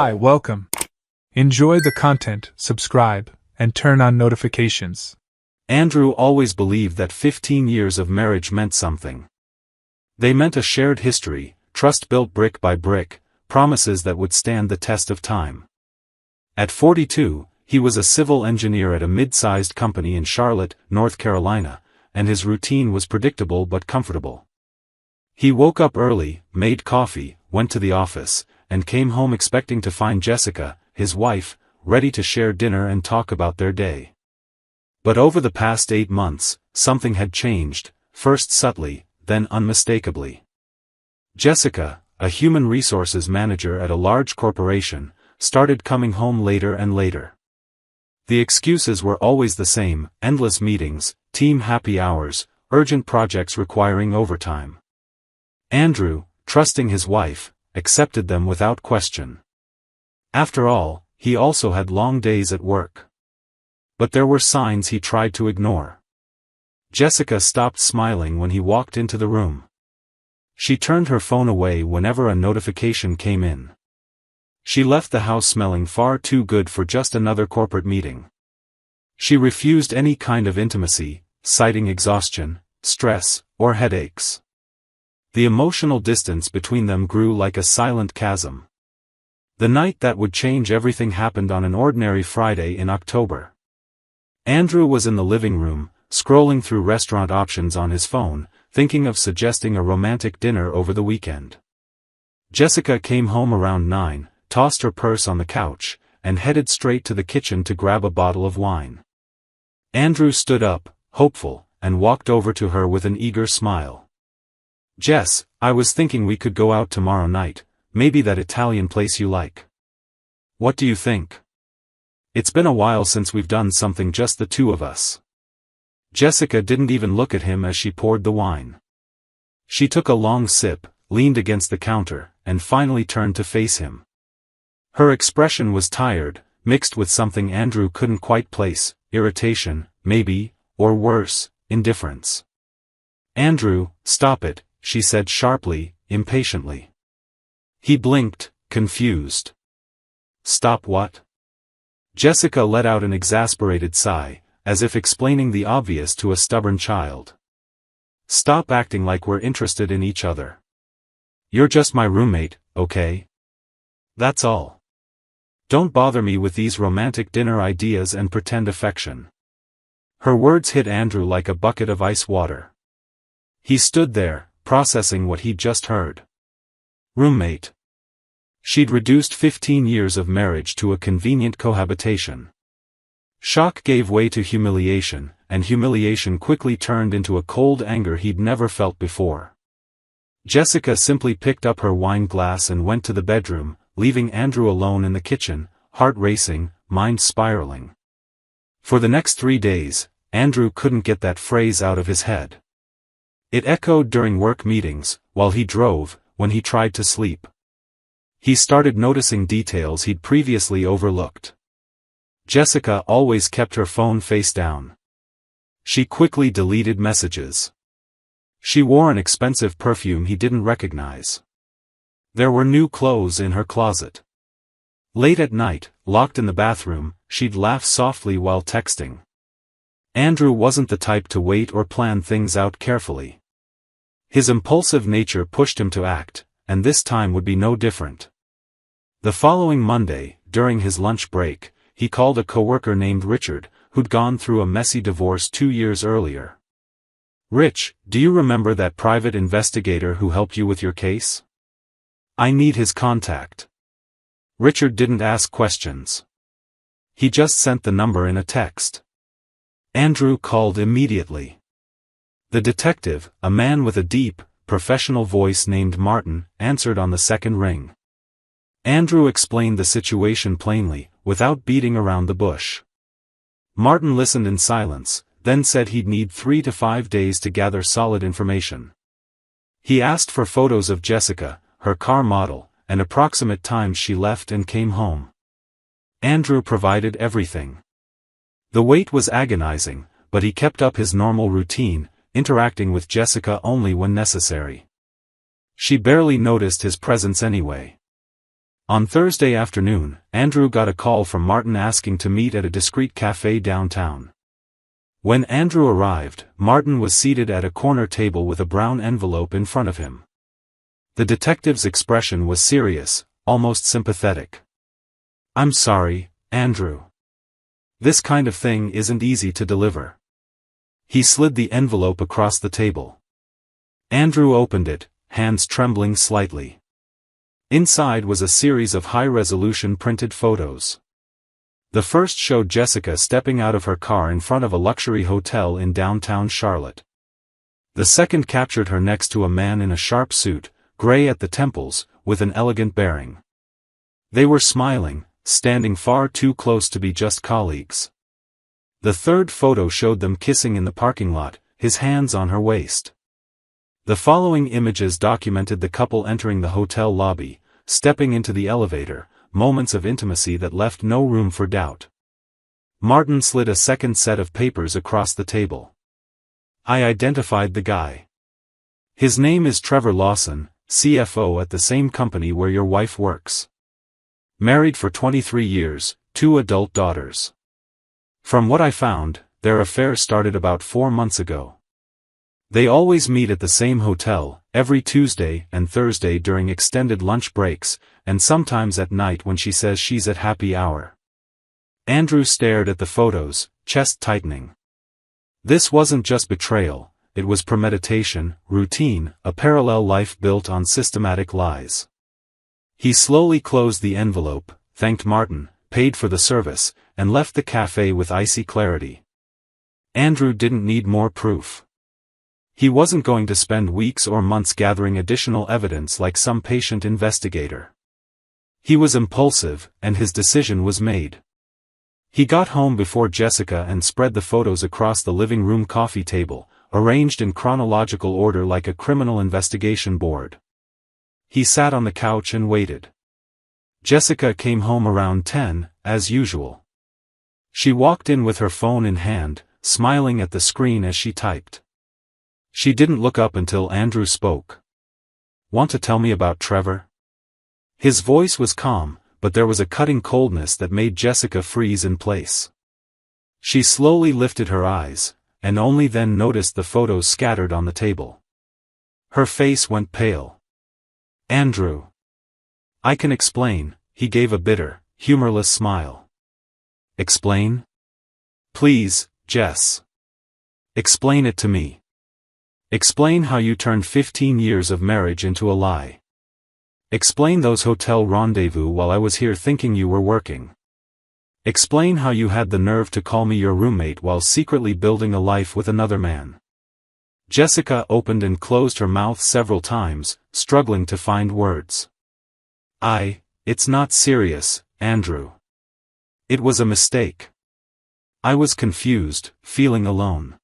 Hi, welcome. Enjoy the content, subscribe, and turn on notifications. Andrew always believed that 15 years of marriage meant something. They meant a shared history, trust built brick by brick, promises that would stand the test of time. At 42, he was a civil engineer at a mid-sized company in Charlotte, North Carolina, and his routine was predictable but comfortable. He woke up early, made coffee, went to the office, and came home expecting to find Jessica, his wife, ready to share dinner and talk about their day. But over the past 8 months, something had changed, first subtly, then unmistakably. Jessica, a human resources manager at a large corporation, started coming home later and later. The excuses were always the same: endless meetings, team happy hours, urgent projects requiring overtime. Andrew, trusting his wife, accepted them without question. After all, he also had long days at work. But there were signs he tried to ignore. Jessica stopped smiling when he walked into the room. She turned her phone away whenever a notification came in. She left the house smelling far too good for just another corporate meeting. She refused any kind of intimacy, citing exhaustion, stress, or headaches. The emotional distance between them grew like a silent chasm. The night that would change everything happened on an ordinary Friday in October. Andrew was in the living room, scrolling through restaurant options on his phone, thinking of suggesting a romantic dinner over the weekend. Jessica came home around 9, tossed her purse on the couch, and headed straight to the kitchen to grab a bottle of wine. Andrew stood up, hopeful, and walked over to her with an eager smile. "Jess, I was thinking we could go out tomorrow night, maybe that Italian place you like. What do you think? It's been a while since we've done something just the two of us." Jessica didn't even look at him as she poured the wine. She took a long sip, leaned against the counter, and finally turned to face him. Her expression was tired, mixed with something Andrew couldn't quite place: irritation, maybe, or worse, indifference. "Andrew, stop it," she said sharply, impatiently. He blinked, confused. "Stop what?" Jessica let out an exasperated sigh, as if explaining the obvious to a stubborn child. "Stop acting like we're interested in each other. You're just my roommate, okay? That's all. Don't bother me with these romantic dinner ideas and pretend affection." Her words hit Andrew like a bucket of ice water. He stood there, processing what he'd just heard. Roommate. She'd reduced 15 years of marriage to a convenient cohabitation. Shock gave way to humiliation, and humiliation quickly turned into a cold anger he'd never felt before. Jessica simply picked up her wine glass and went to the bedroom, leaving Andrew alone in the kitchen, heart racing, mind spiraling. For the next 3 days, Andrew couldn't get that phrase out of his head. It echoed during work meetings, while he drove, when he tried to sleep. He started noticing details he'd previously overlooked. Jessica always kept her phone face down. She quickly deleted messages. She wore an expensive perfume he didn't recognize. There were new clothes in her closet. Late at night, locked in the bathroom, she'd laugh softly while texting. Andrew wasn't the type to wait or plan things out carefully. His impulsive nature pushed him to act, and this time would be no different. The following Monday, during his lunch break, he called a coworker named Richard, who'd gone through a messy divorce 2 years earlier. "Rich, do you remember that private investigator who helped you with your case? I need his contact." Richard didn't ask questions. He just sent the number in a text. Andrew called immediately. The detective, a man with a deep, professional voice named Martin, answered on the second ring. Andrew explained the situation plainly, without beating around the bush. Martin listened in silence, then said he'd need 3 to 5 days to gather solid information. He asked for photos of Jessica, her car model, and approximate times she left and came home. Andrew provided everything. The wait was agonizing, but he kept up his normal routine, interacting with Jessica only when necessary. She barely noticed his presence anyway. On Thursday afternoon, Andrew got a call from Martin asking to meet at a discreet cafe downtown. When Andrew arrived, Martin was seated at a corner table with a brown envelope in front of him. The detective's expression was serious, almost sympathetic. "I'm sorry, Andrew. This kind of thing isn't easy to deliver." He slid the envelope across the table. Andrew opened it, hands trembling slightly. Inside was a series of high-resolution printed photos. The first showed Jessica stepping out of her car in front of a luxury hotel in downtown Charlotte. The second captured her next to a man in a sharp suit, gray at the temples, with an elegant bearing. They were smiling, standing far too close to be just colleagues. The third photo showed them kissing in the parking lot, his hands on her waist. The following images documented the couple entering the hotel lobby, stepping into the elevator, moments of intimacy that left no room for doubt. Martin slid a second set of papers across the table. "I identified the guy. His name is Trevor Lawson, CFO at the same company where your wife works. Married for 23 years, 2 adult daughters. From what I found, their affair started about 4 months ago. They always meet at the same hotel, every Tuesday and Thursday during extended lunch breaks, and sometimes at night when she says she's at happy hour." Andrew stared at the photos, chest tightening. This wasn't just betrayal, it was premeditation, routine, a parallel life built on systematic lies. He slowly closed the envelope, thanked Martin, paid for the service, and left the cafe with icy clarity. Andrew didn't need more proof. He wasn't going to spend weeks or months gathering additional evidence like some patient investigator. He was impulsive, and his decision was made. He got home before Jessica and spread the photos across the living room coffee table, arranged in chronological order like a criminal investigation board. He sat on the couch and waited. Jessica came home around 10, as usual. She walked in with her phone in hand, smiling at the screen as she typed. She didn't look up until Andrew spoke. "Want to tell me about Trevor?" His voice was calm, but there was a cutting coldness that made Jessica freeze in place. She slowly lifted her eyes, and only then noticed the photos scattered on the table. Her face went pale. "Andrew. I can explain," he gave a bitter, humorless smile. "Explain? Please, Jess. Explain it to me. Explain how you turned 15 years of marriage into a lie. Explain those hotel rendezvous while I was here thinking you were working. Explain how you had the nerve to call me your roommate while secretly building a life with another man." Jessica opened and closed her mouth several times, struggling to find words. It's not serious, Andrew. It was a mistake. I was confused, feeling alone.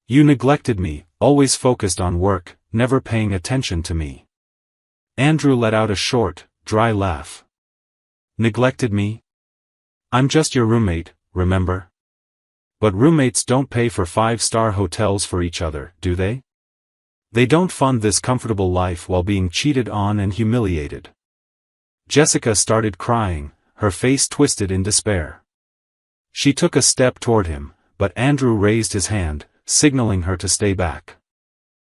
You neglected me, always focused on work, never paying attention to me." Andrew let out a short, dry laugh. "Neglected me? I'm just your roommate, remember? But roommates don't pay for 5-star hotels for each other, do they? They don't fund this comfortable life while being cheated on and humiliated." Jessica started crying, her face twisted in despair. She took a step toward him, but Andrew raised his hand, signaling her to stay back.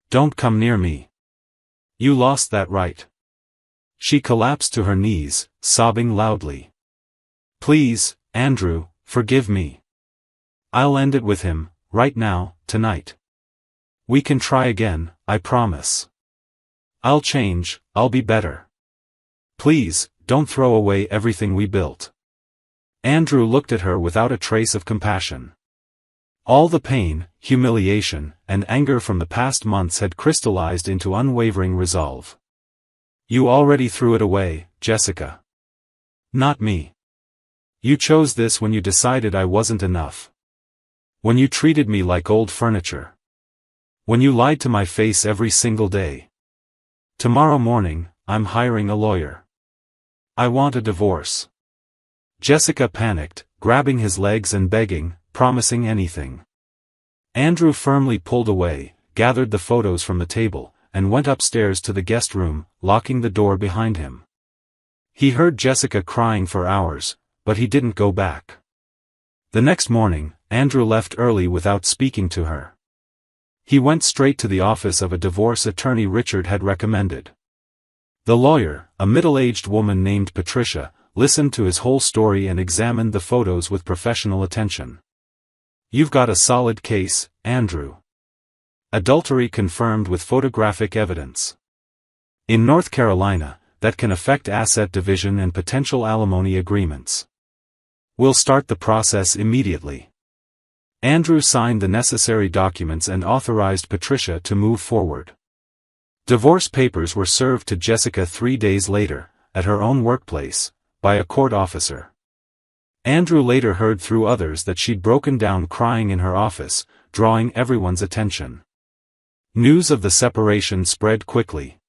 "Don't come near me. You lost that right." She collapsed to her knees, sobbing loudly. "Please, Andrew, forgive me. I'll end it with him, right now, tonight. We can try again, I promise. I'll change, I'll be better. Please, don't throw away everything we built." Andrew looked at her without a trace of compassion. All the pain, humiliation, and anger from the past months had crystallized into unwavering resolve. "You already threw it away, Jessica. Not me. You chose this when you decided I wasn't enough. When you treated me like old furniture. When you lied to my face every single day. Tomorrow morning, I'm hiring a lawyer. I want a divorce." Jessica panicked, grabbing his legs and begging, promising anything. Andrew firmly pulled away, gathered the photos from the table, and went upstairs to the guest room, locking the door behind him. He heard Jessica crying for hours, but he didn't go back. The next morning, Andrew left early without speaking to her. He went straight to the office of a divorce attorney Richard had recommended. The lawyer, a middle-aged woman named Patricia, listened to his whole story and examined the photos with professional attention. "You've got a solid case, Andrew. Adultery confirmed with photographic evidence. In North Carolina, that can affect asset division and potential alimony agreements. We'll start the process immediately." Andrew signed the necessary documents and authorized Patricia to move forward. Divorce papers were served to Jessica 3 days later, at her own workplace, by a court officer. Andrew later heard through others that she'd broken down crying in her office, drawing everyone's attention. News of the separation spread quickly.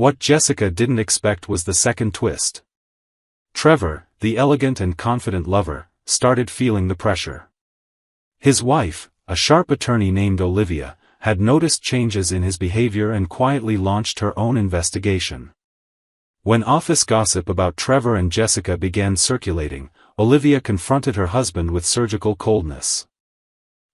What Jessica didn't expect was the second twist. Trevor, the elegant and confident lover, started feeling the pressure. His wife, a sharp attorney named Olivia, had noticed changes in his behavior and quietly launched her own investigation. When office gossip about Trevor and Jessica began circulating, Olivia confronted her husband with surgical coldness.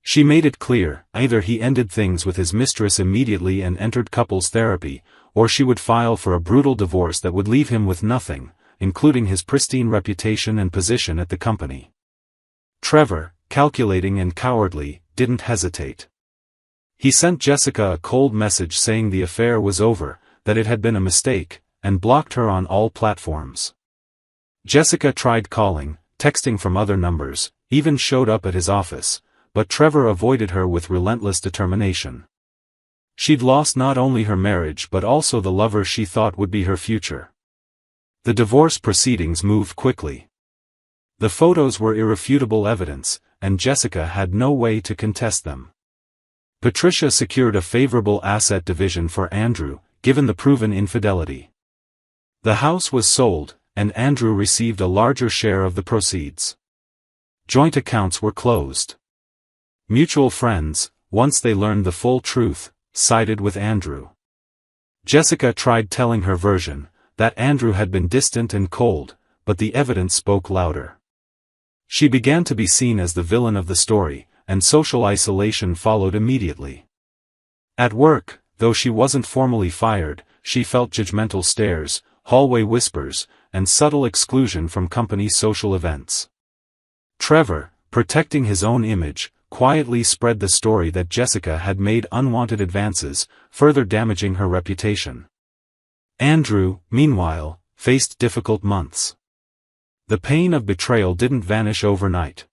She made it clear, either he ended things with his mistress immediately and entered couples therapy, or she would file for a brutal divorce that would leave him with nothing, including his pristine reputation and position at the company. Trevor, calculating and cowardly, didn't hesitate. He sent Jessica a cold message saying the affair was over, that it had been a mistake, and blocked her on all platforms. Jessica tried calling, texting from other numbers, even showed up at his office, but Trevor avoided her with relentless determination. She'd lost not only her marriage but also the lover she thought would be her future. The divorce proceedings moved quickly. The photos were irrefutable evidence, and Jessica had no way to contest them. Patricia secured a favorable asset division for Andrew, given the proven infidelity. The house was sold, and Andrew received a larger share of the proceeds. Joint accounts were closed. Mutual friends, once they learned the full truth, sided with Andrew. Jessica tried telling her version, that Andrew had been distant and cold, but the evidence spoke louder. She began to be seen as the villain of the story, and social isolation followed immediately. At work, though she wasn't formally fired, she felt judgmental stares, hallway whispers, and subtle exclusion from company social events. Trevor, protecting his own image, quietly spread the story that Jessica had made unwanted advances, further damaging her reputation. Andrew, meanwhile, faced difficult months. The pain of betrayal didn't vanish overnight.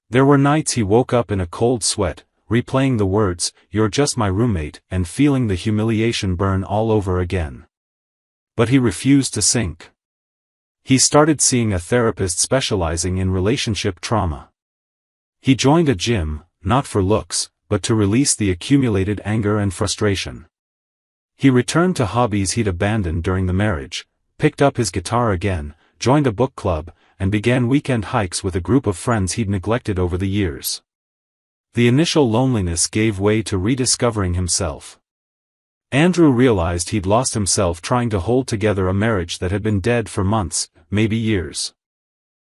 There were nights he woke up in a cold sweat, replaying the words, "You're just my roommate," and feeling the humiliation burn all over again. But he refused to sink. He started seeing a therapist specializing in relationship trauma. He joined a gym, not for looks, but to release the accumulated anger and frustration. He returned to hobbies he'd abandoned during the marriage, picked up his guitar again, joined a book club, and began weekend hikes with a group of friends he'd neglected over the years. The initial loneliness gave way to rediscovering himself. Andrew realized he'd lost himself trying to hold together a marriage that had been dead for months, maybe years.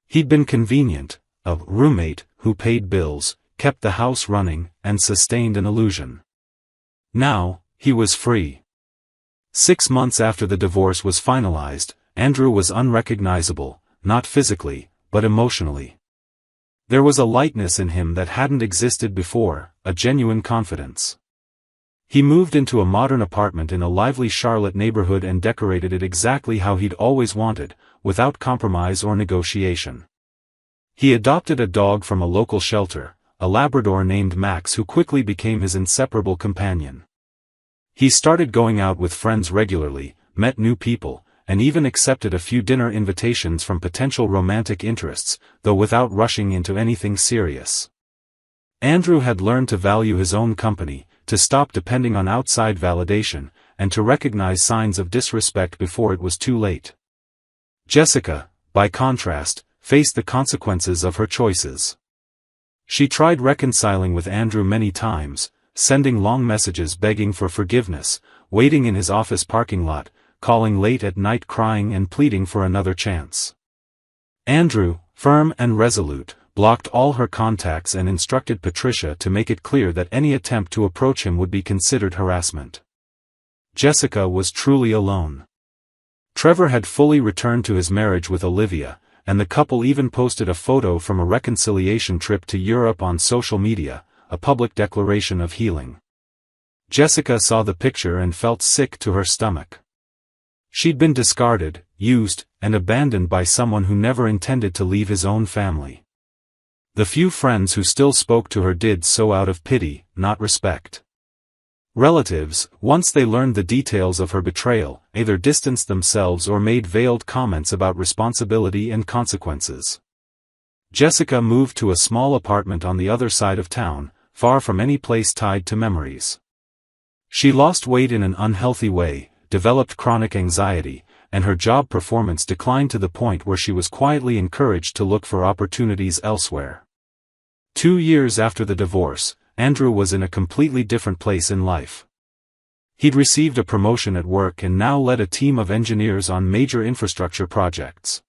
He'd been convenient, a roommate who paid bills, kept the house running, and sustained an illusion. Now, he was free. 6 months after the divorce was finalized, Andrew was unrecognizable, not physically, but emotionally. There was a lightness in him that hadn't existed before, a genuine confidence. He moved into a modern apartment in a lively Charlotte neighborhood and decorated it exactly how he'd always wanted, without compromise or negotiation. He adopted a dog from a local shelter, a Labrador named Max, who quickly became his inseparable companion. He started going out with friends regularly, met new people, and even accepted a few dinner invitations from potential romantic interests, though without rushing into anything serious. Andrew had learned to value his own company, to stop depending on outside validation, and to recognize signs of disrespect before it was too late. Jessica, by contrast, faced the consequences of her choices. She tried reconciling with Andrew many times, sending long messages begging for forgiveness, waiting in his office parking lot, calling late at night crying and pleading for another chance. Andrew, firm and resolute, blocked all her contacts and instructed Patricia to make it clear that any attempt to approach him would be considered harassment. Jessica was truly alone. Trevor had fully returned to his marriage with Olivia, and the couple even posted a photo from a reconciliation trip to Europe on social media, a public declaration of healing. Jessica saw the picture and felt sick to her stomach. She'd been discarded, used, and abandoned by someone who never intended to leave his own family. The few friends who still spoke to her did so out of pity, not respect. Relatives, once they learned the details of her betrayal, either distanced themselves or made veiled comments about responsibility and consequences. Jessica moved to a small apartment on the other side of town, far from any place tied to memories. She lost weight in an unhealthy way, developed chronic anxiety, and her job performance declined to the point where she was quietly encouraged to look for opportunities elsewhere. 2 years after the divorce, Andrew was in a completely different place in life. He'd received a promotion at work and now led a team of engineers on major infrastructure projects.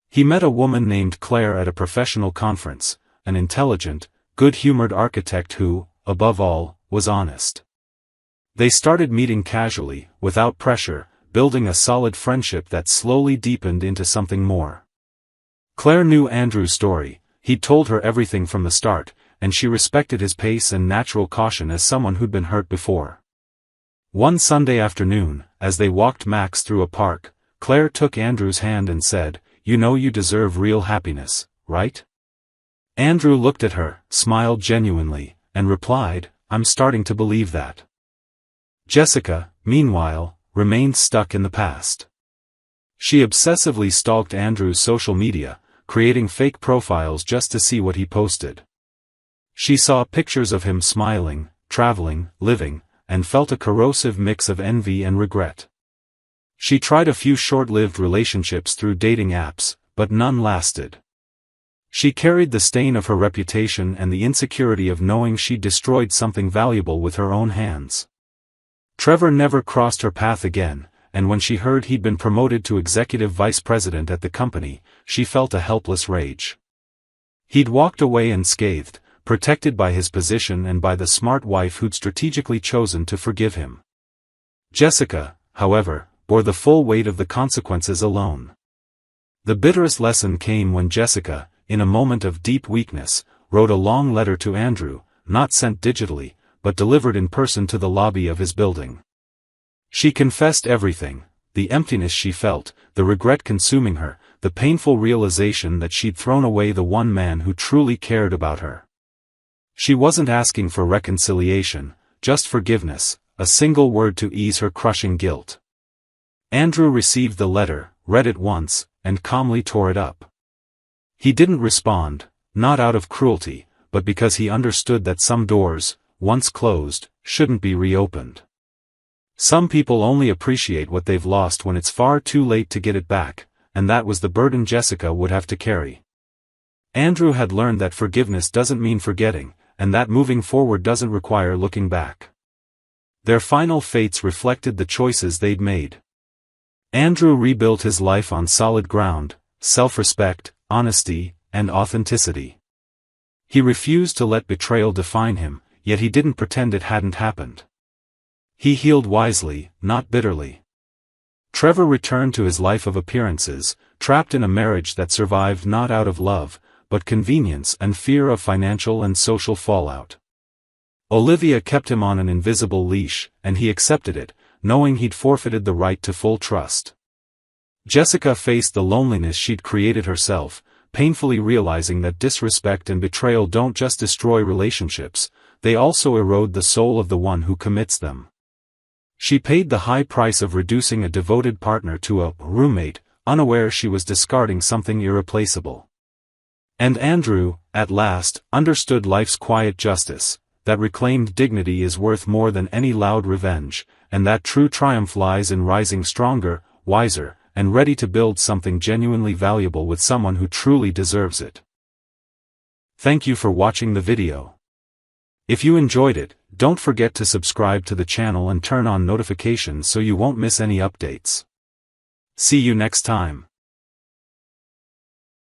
He met a woman named Claire at a professional conference, an intelligent, good-humored architect who, above all, was honest. They started meeting casually, without pressure, building a solid friendship that slowly deepened into something more. Claire knew Andrew's story. He'd told her everything from the start, and she respected his pace and natural caution as someone who'd been hurt before. One Sunday afternoon, as they walked Max through a park, Claire took Andrew's hand and said, "You know you deserve real happiness, right?" Andrew looked at her, smiled genuinely, and replied, "I'm starting to believe that." Jessica, meanwhile, remained stuck in the past. She obsessively stalked Andrew's social media, creating fake profiles just to see what he posted. She saw pictures of him smiling, traveling, living, and felt a corrosive mix of envy and regret. She tried a few short-lived relationships through dating apps, but none lasted. She carried the stain of her reputation and the insecurity of knowing she'd destroyed something valuable with her own hands. Trevor never crossed her path again, and when she heard he'd been promoted to executive vice president at the company, she felt a helpless rage. He'd walked away unscathed, protected by his position and by the smart wife who'd strategically chosen to forgive him. Jessica, however, bore the full weight of the consequences alone. The bitterest lesson came when Jessica, in a moment of deep weakness, wrote a long letter to Andrew, not sent digitally, but delivered in person to the lobby of his building. She confessed everything, the emptiness she felt, the regret consuming her, the painful realization that she'd thrown away the one man who truly cared about her. She wasn't asking for reconciliation, just forgiveness, a single word to ease her crushing guilt. Andrew received the letter, read it once, and calmly tore it up. He didn't respond, not out of cruelty, but because he understood that some doors, once closed, shouldn't be reopened. Some people only appreciate what they've lost when it's far too late to get it back, and that was the burden Jessica would have to carry. Andrew had learned that forgiveness doesn't mean forgetting, and that moving forward doesn't require looking back. Their final fates reflected the choices they'd made. Andrew rebuilt his life on solid ground, self-respect, honesty, and authenticity. He refused to let betrayal define him, yet he didn't pretend it hadn't happened. He healed wisely, not bitterly. Trevor returned to his life of appearances, trapped in a marriage that survived not out of love, but convenience and fear of financial and social fallout. Olivia kept him on an invisible leash, and he accepted it, knowing he'd forfeited the right to full trust. Jessica faced the loneliness she'd created herself, painfully realizing that disrespect and betrayal don't just destroy relationships, they also erode the soul of the one who commits them. She paid the high price of reducing a devoted partner to a roommate, unaware she was discarding something irreplaceable. And Andrew, at last, understood life's quiet justice, that reclaimed dignity is worth more than any loud revenge, and that true triumph lies in rising stronger, wiser, and ready to build something genuinely valuable with someone who truly deserves it. Thank you for watching the video. If you enjoyed it, Don't forget to subscribe to the channel and turn on notifications so you won't miss any updates. See you next time.